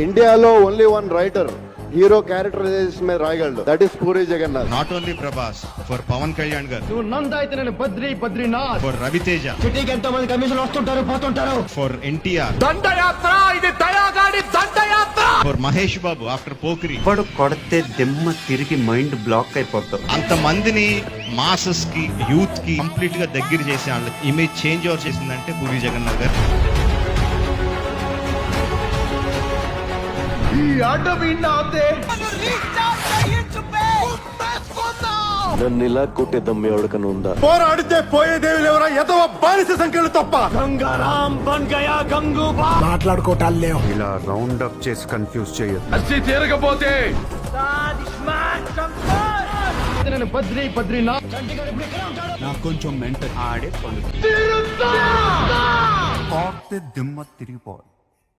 ఇండియాలో only one writer hero characterization మీద రాయగలడు, that is Puri Jagannadh. Not only Prabhas, for Pawan Kalyan garu, నువ్వు నంద అయితే నేను బద్రీనాథ్, ఫర్ రవితేజ, సిటీకి ఎంతో మంది కమిషన్లు వస్తుంటారు పోతుంటారు, ఫర్ ఎన్టీఆర్, దండయాత్ర ఇది దయాగాడి దండయాత్ర, ఫర్ మహేష్ బాబు ఆఫ్టర్ పోకిరి. ఇప్పుడు కొడితే దిమ్మ తిరిగి మైండ్ బ్లాక్ అయిపోతాం. అంత మందిని మాసెస్ కి, యూత్ కి కంప్లీట్ గా దగ్గర చేసే వాళ్ళ ఇమేజ్ చేంజ్ ఓవర్ చేసిందంటే పూరి జగన్నాథ్ గారు. ఈ అడవి నాదే. నన్ను ఇలా కొట్టే దమ్ము ఎవరికైనా ఉందా? పోరాడితే పోయేదేవి లేవరా ఎదవ బానిస సంఖ్యలు తప్ప. గంగారాం బన్ గయా గంగూబా. మాట్లాడుకోవటాలు లేవు. ఇలా రౌండ్ అప్ చేసి కన్ఫ్యూజ్ చేయొద్దు. అసి తిరగపోతే నేను బద్రీనాథ్. నాకు కొంచెం మెంటల్. ఆడే పళ్ళు దిమ్మ తిరిగిపోవాలి.